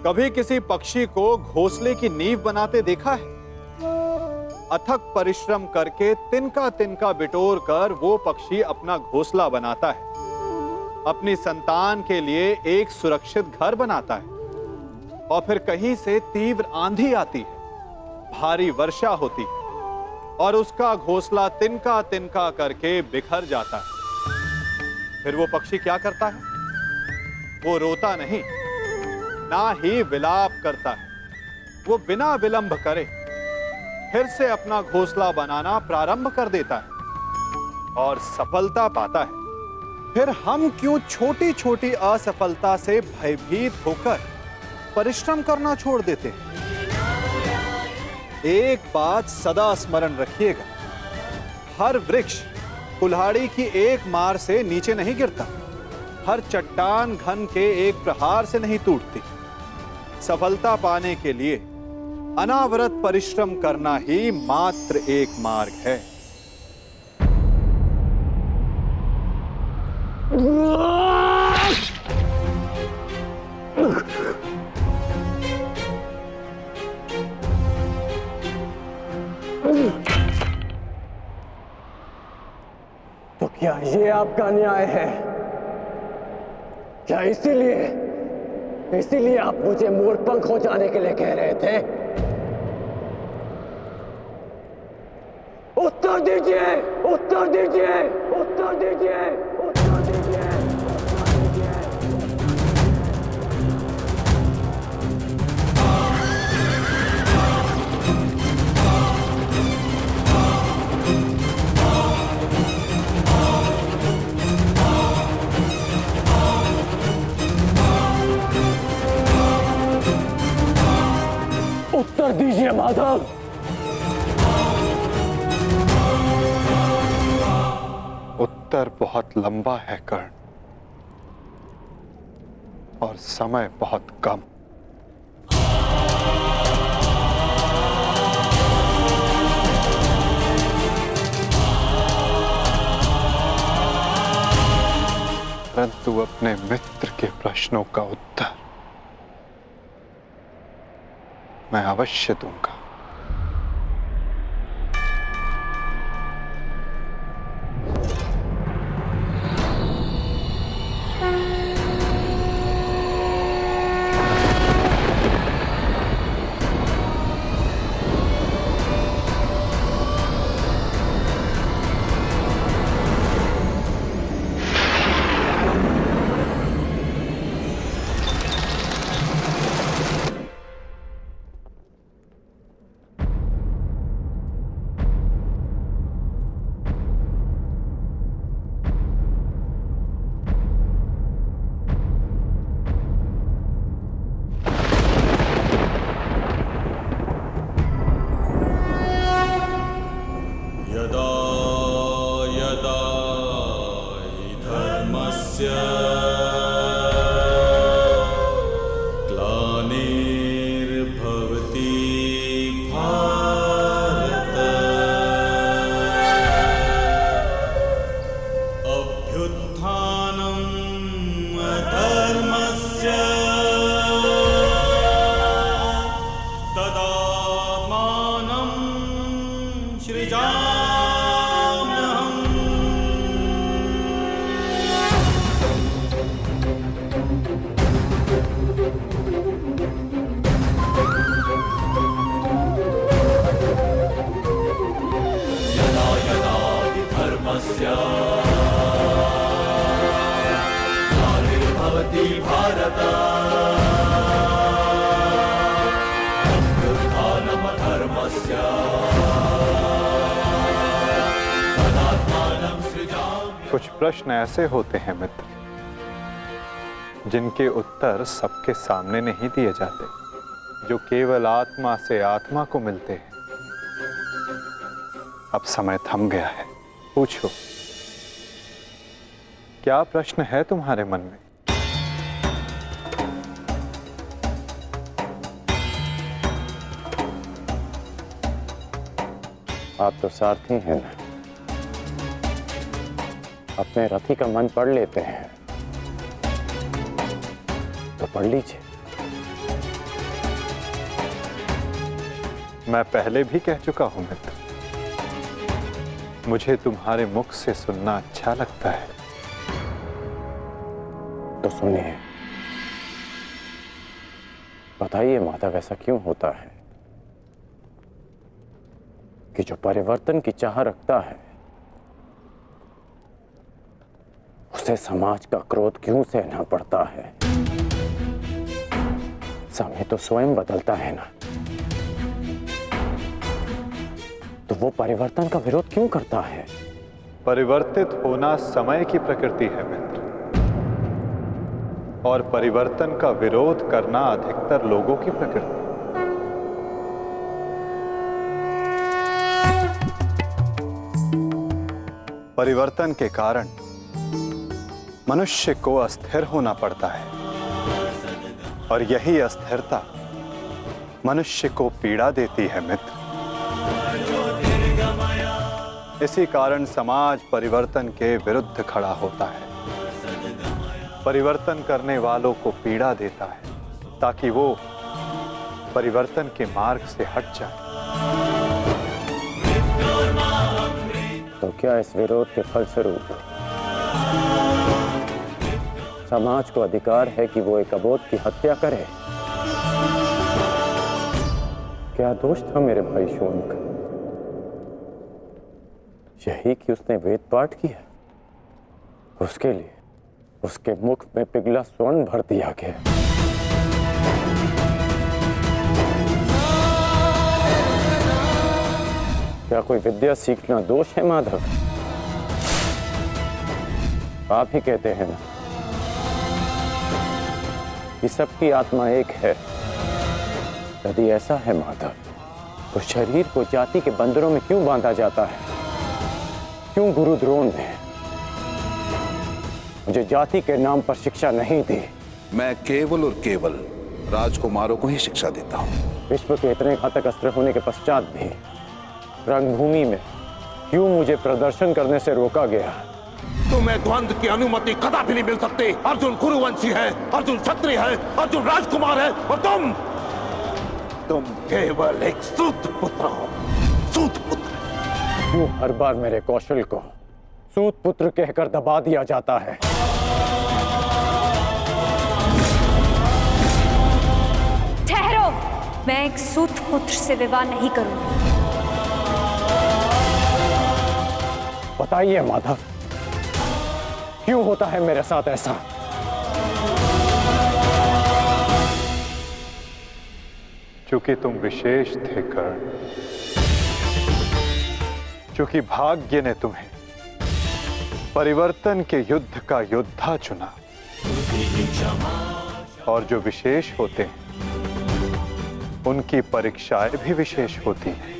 कभी किसी पक्षी को घोंसले की नींव बनाते देखा है? अथक परिश्रम करके तिनका तिनका बिटोर कर वो पक्षी अपना घोंसला बनाता है, अपनी संतान के लिए एक सुरक्षित घर बनाता है। और फिर कहीं से तीव्र आंधी आती है, भारी वर्षा होती है और उसका घोंसला तिनका तिनका करके बिखर जाता है। फिर वो पक्षी क्या करता है? वो रोता नहीं, ना ही विलाप करता है। वो बिना विलंब करे फिर से अपना घोंसला बनाना प्रारंभ कर देता है और सफलता पाता है। फिर हम क्यों छोटी छोटी असफलता से भयभीत होकर परिश्रम करना छोड़ देते हैं? एक बात सदा स्मरण रखिएगा, हर वृक्ष कुल्हाड़ी की एक मार से नीचे नहीं गिरता, हर चट्टान घन के एक प्रहार से नहीं टूटती। सफलता पाने के लिए अनावरत परिश्रम करना ही मात्र एक मार्ग है। तो क्या ये आपका न्याय है? क्या इसीलिए आप मुझे मोरपंख हो जाने के लिए कह रहे थे? उत्तर दीजिए, उत्तर दीजिए, उत्तर दीजिए, उत्तर दीजिए, उत्तर दीजिए माधव। उत्तर बहुत लंबा है कर्ण, और समय बहुत कम। परंतु अपने मित्र के प्रश्नों का उत्तर मैं अवश्य दूंगा। कुछ प्रश्न ऐसे होते हैं मित्र, जिनके उत्तर सबके सामने नहीं दिए जाते, जो केवल आत्मा से आत्मा को मिलते हैं। अब समय थम गया है, पूछो, क्या प्रश्न है तुम्हारे मन में? आप तो सारथी हैं ना, अपने रथी का मन पढ़ लेते हैं, तो पढ़ लीजिए। मैं पहले भी कह चुका हूं मित्र, मुझे तुम्हारे मुख से सुनना अच्छा लगता है। तो सुनिए, बताइए माधव, ऐसा क्यों होता है कि जो परिवर्तन की चाह रखता है उसे समाज का क्रोध क्यों सहना पड़ता है? समय तो स्वयं बदलता है ना, तो वो परिवर्तन का विरोध क्यों करता है? परिवर्तित होना समय की प्रकृति है मित्र, और परिवर्तन का विरोध करना अधिकतर लोगों की प्रकृति। परिवर्तन के कारण मनुष्य को अस्थिर होना पड़ता है, और यही अस्थिरता मनुष्य को पीड़ा देती है मित्र। इसी कारण समाज परिवर्तन के विरुद्ध खड़ा होता है, परिवर्तन करने वालों को पीड़ा देता है ताकि वो परिवर्तन के मार्ग से हट जाए। तो क्या इस विरोध के फलस्वरूप समाज को अधिकार है कि वो एक अबोध की हत्या करे? क्या दोष था मेरे भाई शौनक? यही कि उसने वेद पाठ किया, उसके लिए उसके मुख में पिघला स्वर्ण भर दिया गया। क्या कोई विद्या सीखना दोष है माधव? आप ही कहते हैं ना कि सबकी आत्मा एक है। यदि ऐसा है माधव, तो शरीर को जाति के बंधनों में क्यों बांधा जाता है? क्यों गुरु द्रोण ने मुझे जाति के नाम पर शिक्षा नहीं दी? मैं केवल और केवल राजकुमारों को ही शिक्षा देता हूं। विश्व के इतने घातक अस्त्र होने के पश्चात भी रंगभूमि में क्यों मुझे प्रदर्शन करने से रोका गया? तुम्हें द्वंद्व की अनुमति कदापि नहीं मिल सकती। अर्जुन कुरुवंशी है, अर्जुन क्षत्रिय है, अर्जुन राजकुमार है, और तुम केवल एक सूत पुत्र हो। सूत पुत्र। क्यों हर बार मेरे कौशल को सूत पुत्र कहकर दबा दिया जाता है? ठहरो, मैं एक सूत पुत्र से विवाह नहीं करूंगी। बताइए माधव, क्यों होता है मेरे साथ ऐसा? चूंकि तुम विशेष थे कर्ण, चूंकि भाग्य ने तुम्हें परिवर्तन के युद्ध का योद्धा चुना, और जो विशेष होते हैं उनकी परीक्षाएं भी विशेष होती हैं।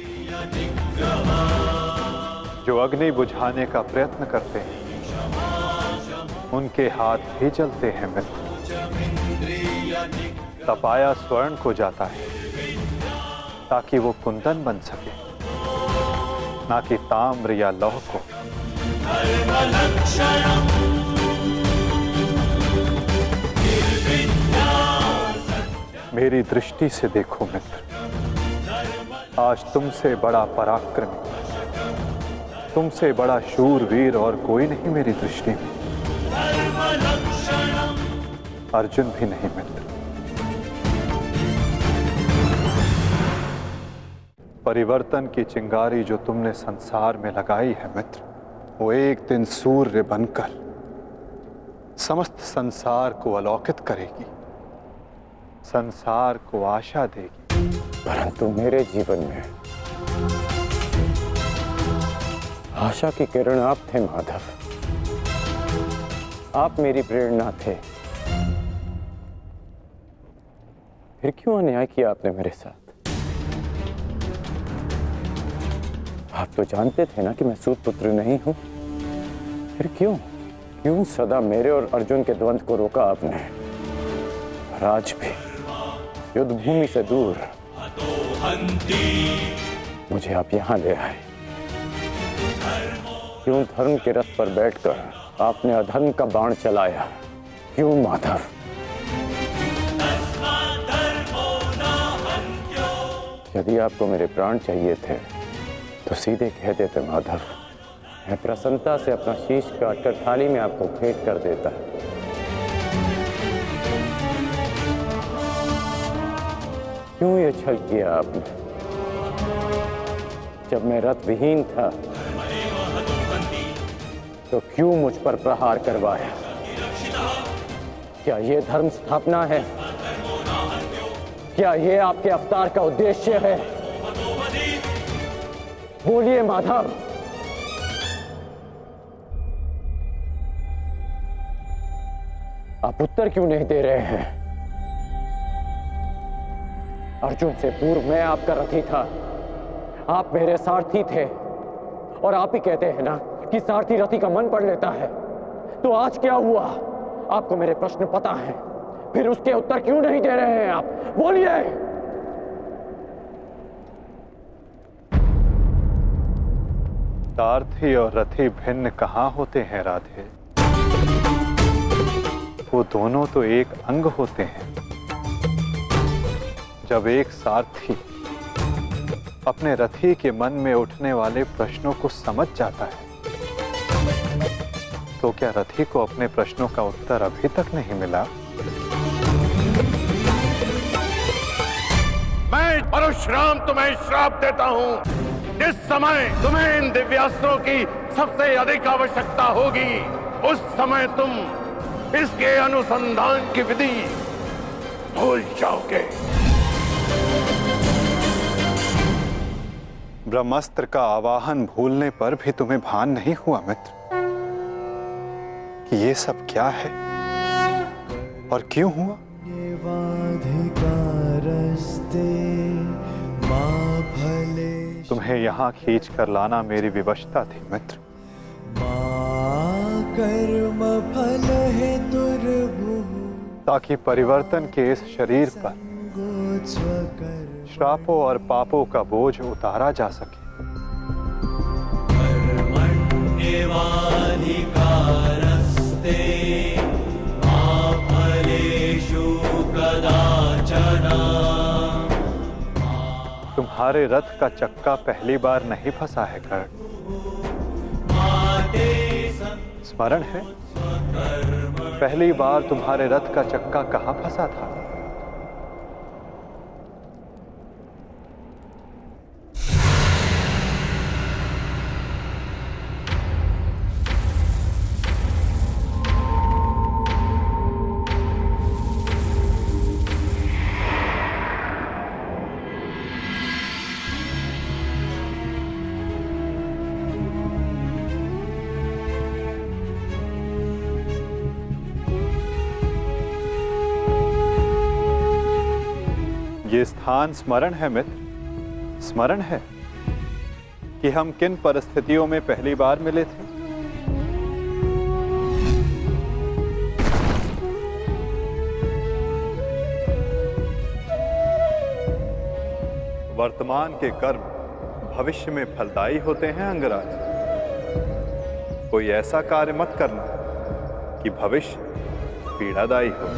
जो अग्नि बुझाने का प्रयत्न करते हैं उनके हाथ भी जलते हैं मित्र। तपाया स्वर्ण को जाता है ताकि वो कुंदन बन सके, ना कि ताम्र या लौह को। मेरी दृष्टि से देखो मित्र, आज तुमसे बड़ा पराक्रमी, तुमसे बड़ा शूरवीर और कोई नहीं मेरी दृष्टि में। अर्जुन भी नहीं मित्र। परिवर्तन की चिंगारी जो तुमने संसार में लगाई है मित्र, वो एक दिन सूर्य बनकर समस्त संसार को अलौकित करेगी, संसार को आशा देगी। परंतु मेरे जीवन में आशा की किरण आप थे माधव। आप मेरी प्रेरणा थे। फिर क्यों अन्याय किया आपने मेरे साथ? आप तो जानते थे ना कि मैं सूत पुत्र नहीं हूं। फिर क्यों सदा मेरे और अर्जुन के द्वंद्व को रोका आपने? आज भी युद्ध भूमि से दूर मुझे आप यहां ले आए। क्यों धर्म के रथ पर बैठकर आपने अधर्म का बाण चलाया? क्यों माधव? यदि आपको मेरे प्राण चाहिए थे तो सीधे कह देते माधव। मैं प्रसन्नता से अपना शीश काटकर थाली में आपको भेंट कर देता। क्यों ये छल किया आपने? जब मैं रथ विहीन था तो क्यों मुझ पर प्रहार करवाया? क्या ये धर्म स्थापना है? क्या ये आपके अवतार का उद्देश्य है? बोलिए माधव। आप उत्तर क्यों नहीं दे रहे हैं? अर्जुन से पूर्व मैं आपका रथी था, आप मेरे सारथी थे, और आप ही कहते हैं ना कि सारथी रथी का मन पढ़ लेता है। तो आज क्या हुआ? आपको मेरे प्रश्न पता है, फिर उसके उत्तर क्यों नहीं दे रहे हैं आप? बोलिए। सारथी और रथी भिन्न कहाँ होते हैं राधे? वो दोनों तो एक अंग होते हैं। जब एक सारथी अपने रथी के मन में उठने वाले प्रश्नों को समझ जाता है, तो क्या रथी को अपने प्रश्नों का उत्तर अभी तक नहीं मिला? मैं परशुराम तुम्हें श्राप देता हूं। जिस समय तुम्हें इन दिव्यास्त्रों की सबसे अधिक आवश्यकता होगी, उस समय तुम इसके अनुसंधान की विधि भूल जाओगे। ब्रह्मास्त्र का आवाहन भूलने पर भी तुम्हें भान नहीं हुआ मित्र कि ये सब क्या है और क्यों हुआ? तुम्हें यहाँ खींच कर लाना मेरी विवशता थी मित्र। कर्म फल है दुर्भुः, ताकि परिवर्तन के इस शरीर पर श्रापों और पापों का बोझ उतारा जा सके। तुम्हारे रथ का चक्का पहली बार नहीं फंसा है कर्ण, स्मरण है? पहली बार तुम्हारे रथ का चक्का कहां फंसा था? ये स्थान स्मरण है मित्र? स्मरण है कि हम किन परिस्थितियों में पहली बार मिले थे? वर्तमान के कर्म भविष्य में फलदायी होते हैं अंगराज। कोई ऐसा कार्य मत करना कि भविष्य पीड़ादायी हो।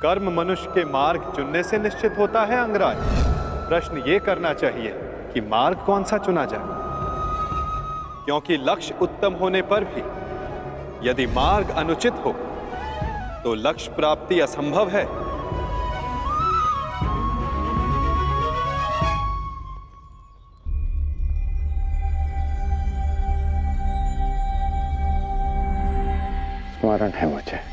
कर्म मनुष्य के मार्ग चुनने से निश्चित होता है अंगराज। प्रश्न ये करना चाहिए कि मार्ग कौन सा चुना जाए, क्योंकि लक्ष्य उत्तम होने पर भी यदि मार्ग अनुचित हो तो लक्ष्य प्राप्ति असंभव है। स्मरण है मुझे।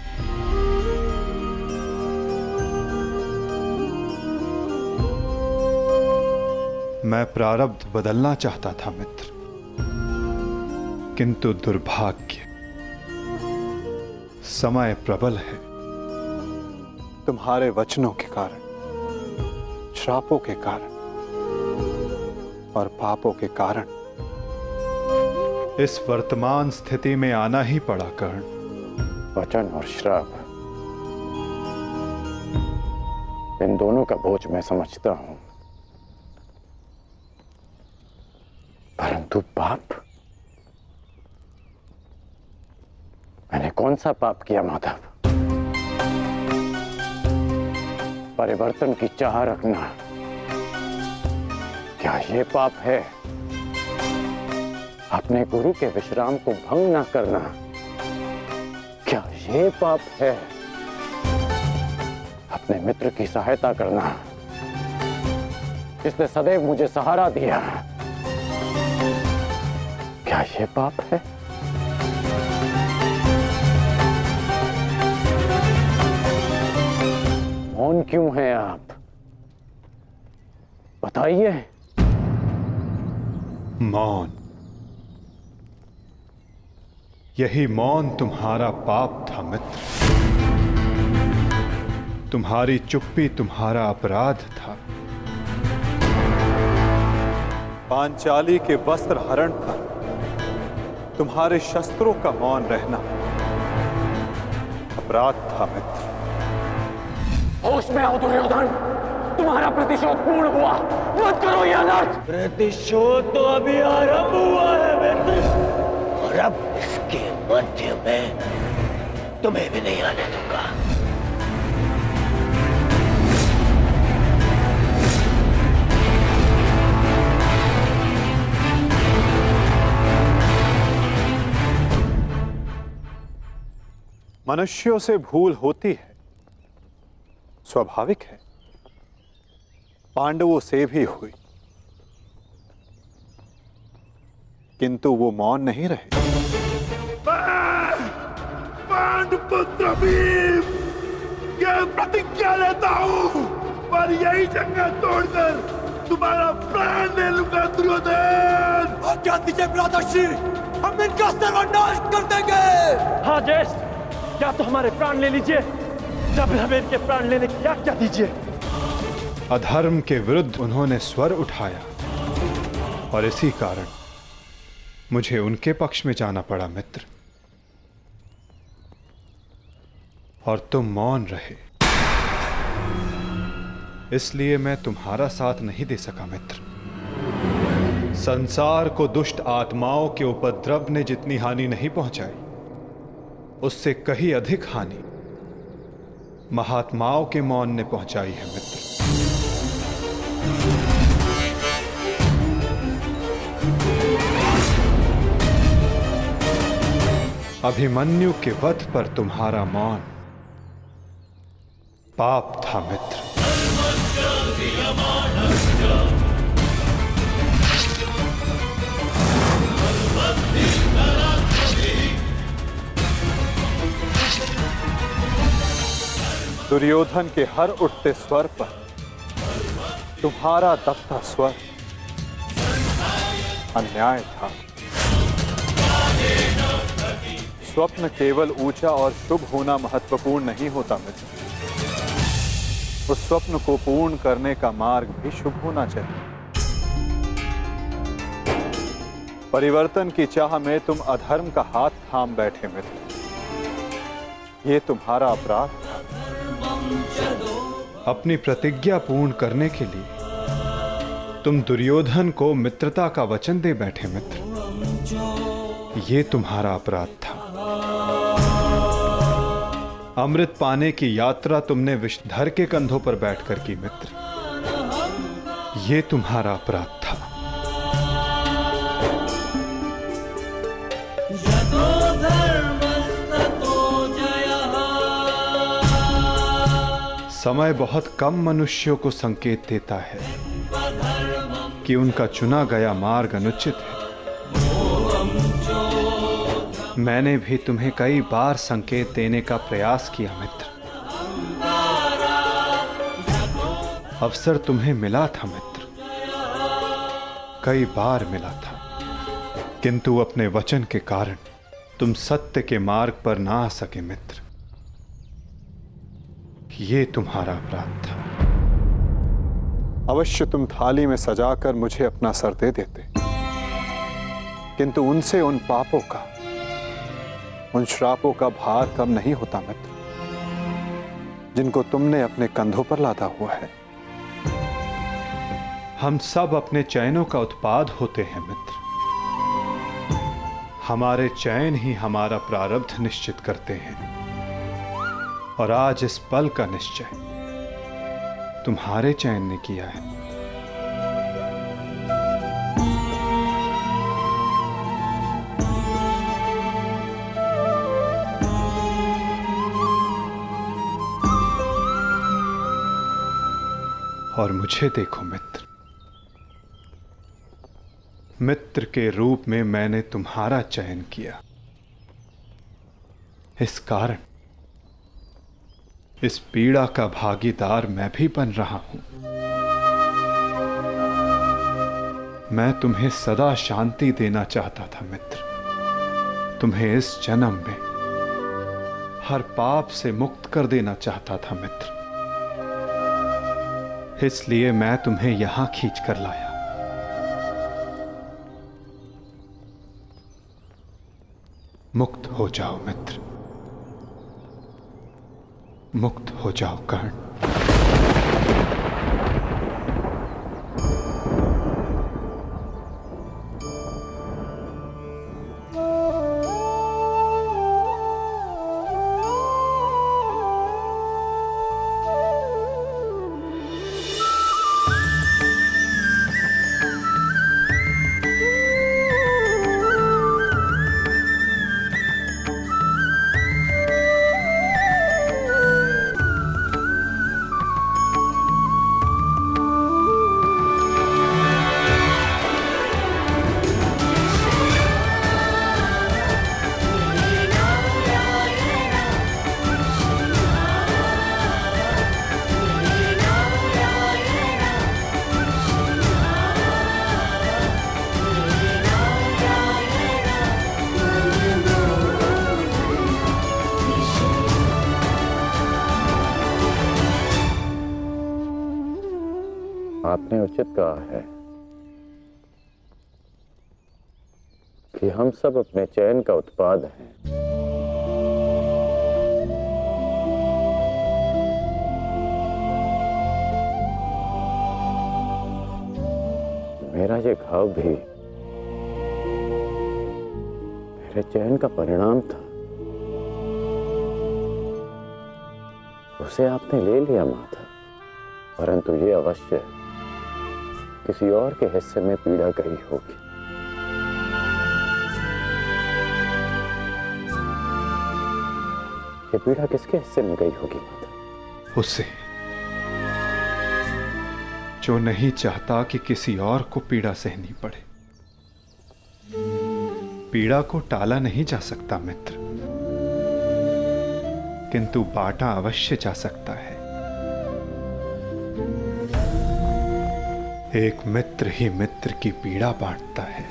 मैं प्रारब्ध बदलना चाहता था मित्र, किंतु दुर्भाग्य समय प्रबल है। तुम्हारे वचनों के कारण, श्रापों के कारण और पापों के कारण इस वर्तमान स्थिति में आना ही पड़ा कर्ण। वचन और श्राप, इन दोनों का बोझ मैं समझता हूं, परंतु पाप, मैंने कौन सा पाप किया माधव? परिवर्तन की चाह रखना क्या ये पाप है? अपने गुरु के विश्राम को भंग न करना, क्या ये पाप है? अपने मित्र की सहायता करना, जिसने सदैव मुझे सहारा दिया, क्या ये पाप है? मौन क्यों हैं आप? बताइए। मौन, यही मौन तुम्हारा पाप था मित्र। तुम्हारी चुप्पी तुम्हारा अपराध था। पांचाली के वस्त्र हरण पर तुम्हारे शस्त्रों का मौन रहना अपराध था मित्र। होश में आओ दुर्योधन, तुम्हारा प्रतिशोध पूर्ण हुआ, मत करो यह अनर्थ। प्रतिशोध तो अभी आरंभ हुआ है मित्र, और अब इसके मध्य में तुम्हें भी नहीं आने दूंगा। मनुष्यों से भूल होती है, स्वाभाविक है। पांडवों से भी हुई, किंतु वो मौन नहीं रहे। पांडुपुत्र भीम, यह प्रतिज्ञा लेता हूं, पर यही जंगल तोड़कर तुम्हारा प्राण ले लूंगा दुर्योधन। आज्ञा दीजिए भ्राताश्री, हम इनका सर्वनाश कर देंगे। हाँ ज्येष्ठ, या तो हमारे प्राण ले लीजिए, या फिर हमें इनके प्राण लेने की आज्ञा दीजिए। अधर्म के विरुद्ध उन्होंने स्वर उठाया और इसी कारण मुझे उनके पक्ष में जाना पड़ा मित्र, और तुम मौन रहे, इसलिए मैं तुम्हारा साथ नहीं दे सका मित्र। संसार को दुष्ट आत्माओं के उपद्रव ने जितनी हानि नहीं पहुंचाई, उससे कहीं अधिक हानि महात्माओं के मौन ने पहुंचाई है मित्र। अभिमन्यु के वध पर तुम्हारा मौन पाप था मित्र। दुर्योधन के हर उठते स्वर पर तुम्हारा दबता स्वर अन्याय था। स्वप्न केवल ऊंचा और शुभ होना महत्वपूर्ण नहीं होता मित्र, उस स्वप्न को पूर्ण करने का मार्ग भी शुभ होना चाहिए। परिवर्तन की चाह में तुम अधर्म का हाथ थाम बैठे मित्र, ये तुम्हारा अपराध था। अपनी प्रतिज्ञा पूर्ण करने के लिए तुम दुर्योधन को मित्रता का वचन दे बैठे मित्र, ये तुम्हारा अपराध था। अमृत पाने की यात्रा तुमने विषधर के कंधों पर बैठकर की मित्र, ये तुम्हारा अपराध था। समय बहुत कम मनुष्यों को संकेत देता है कि उनका चुना गया मार्ग अनुचित है। मैंने भी तुम्हें कई बार संकेत देने का प्रयास किया मित्र, अवसर तुम्हें मिला था मित्र, कई बार मिला था, किंतु अपने वचन के कारण तुम सत्य के मार्ग पर ना आ सके मित्र, ये तुम्हारा अपराध था। अवश्य तुम थाली में सजाकर मुझे अपना सर दे देते, किंतु उनसे उन पापों का, उन श्रापों का भार कम नहीं होता मित्र, जिनको तुमने अपने कंधों पर लादा हुआ है। हम सब अपने चयनों का उत्पाद होते हैं मित्र, हमारे चयन ही हमारा प्रारब्ध निश्चित करते हैं, और आज इस पल का निश्चय तुम्हारे चयन ने किया है। और मुझे देखो मित्र, मित्र के रूप में मैंने तुम्हारा चयन किया। इस कारण इस पीड़ा का भागीदार मैं भी बन रहा हूं। मैं तुम्हें सदा शांति देना चाहता था मित्र। तुम्हें इस जन्म में हर पाप से मुक्त कर देना चाहता था मित्र। इसलिए मैं तुम्हें यहां खींच कर लाया। मुक्त हो जाओ मित्र, मुक्त हो जाओ कर्ण। आपने उचित कहा है कि हम सब अपने चयन का उत्पाद हैं। मेरा ये घाव भी मेरे चयन का परिणाम था। उसे आपने ले लिया माता, परंतु ये अवश्य किसी और के हिस्से में पीड़ा गई होगी। ये पीड़ा किसके हिस्से में गई होगी माता? उसे जो नहीं चाहता कि किसी और को पीड़ा सहनी पड़े। पीड़ा को टाला नहीं जा सकता मित्र, किंतु बांटा अवश्य जा सकता है। एक मित्र ही मित्र की पीड़ा बांटता है।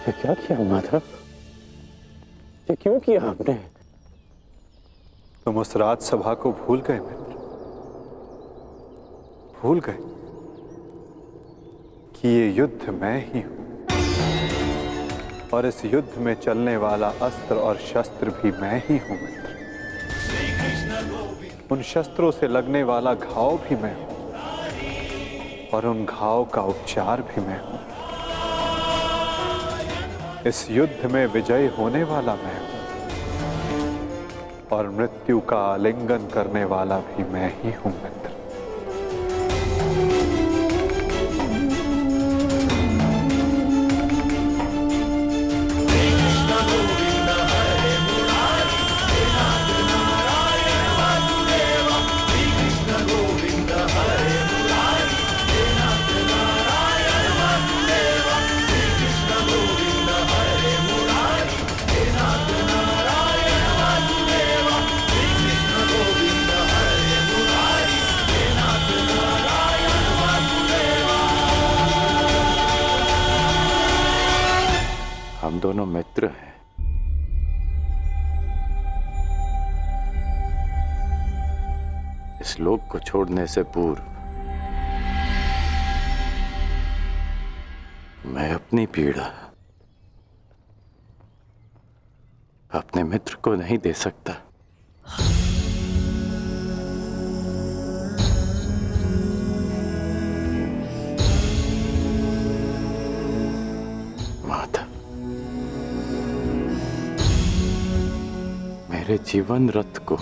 ये क्या किया माधव? ये क्यों किया आपने? तुम उस राजसभा को भूल गए मित्र, भूल गए कि ये युद्ध मैं ही हूं और इस युद्ध में चलने वाला अस्त्र और शस्त्र भी मैं ही हूं मित्र। उन शस्त्रों से लगने वाला घाव भी मैं हूं और उन घाव का उपचार भी मैं हूं। इस युद्ध में विजयी होने वाला मैं हूं और मृत्यु का आलिंगन करने वाला भी मैं ही हूं मित्र। हम दोनों मित्र हैं। इस लोक को छोड़ने से पूर्व मैं अपनी पीड़ा अपने मित्र को नहीं दे सकता। मेरे मेरे जीवन रथ को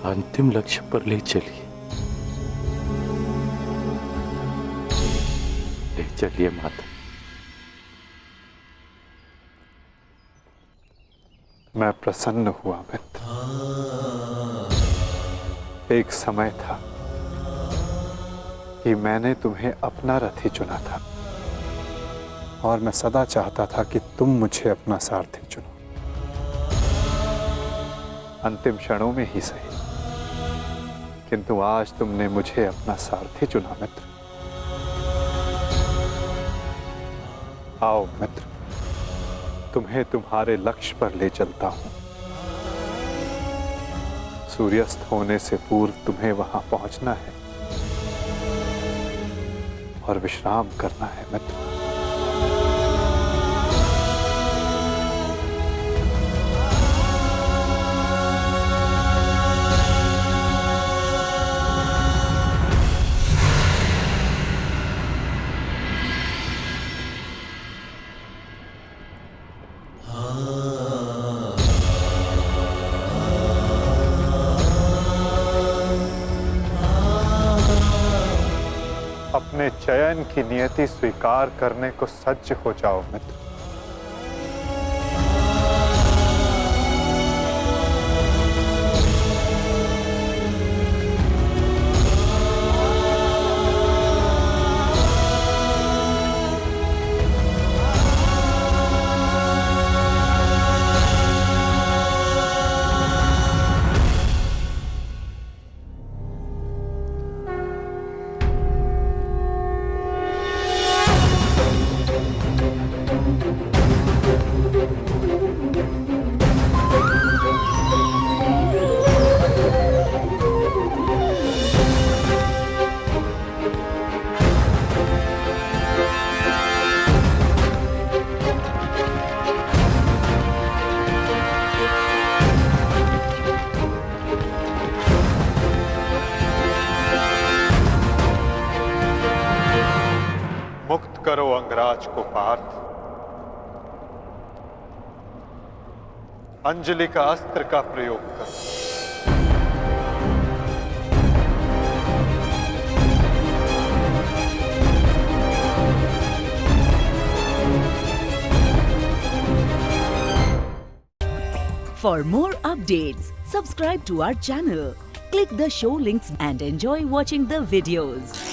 अंतिम लक्ष्य पर ले चलिए। ले चलिए माता। मैं प्रसन्न हुआ मित्र। एक समय था कि मैंने तुम्हें अपना रथी चुना था और मैं सदा चाहता था कि तुम मुझे अपना सारथी चुनो, अंतिम क्षणों में ही सही, किंतु आज तुमने मुझे अपना सारथी चुना मित्र। आओ मित्र, तुम्हें तुम्हारे लक्ष्य पर ले चलता हूं। सूर्यास्त होने से पूर्व तुम्हें वहां पहुंचना है और विश्राम करना है मित्र। अपने चयन की नियति स्वीकार करने को सज्ज हो जाओ मित्र। मुक्त करो अंगराज को पार्थ। अंजलि का अस्त्र का प्रयोग करो। For more updates, subscribe to our channel, click the show links and enjoy watching the videos.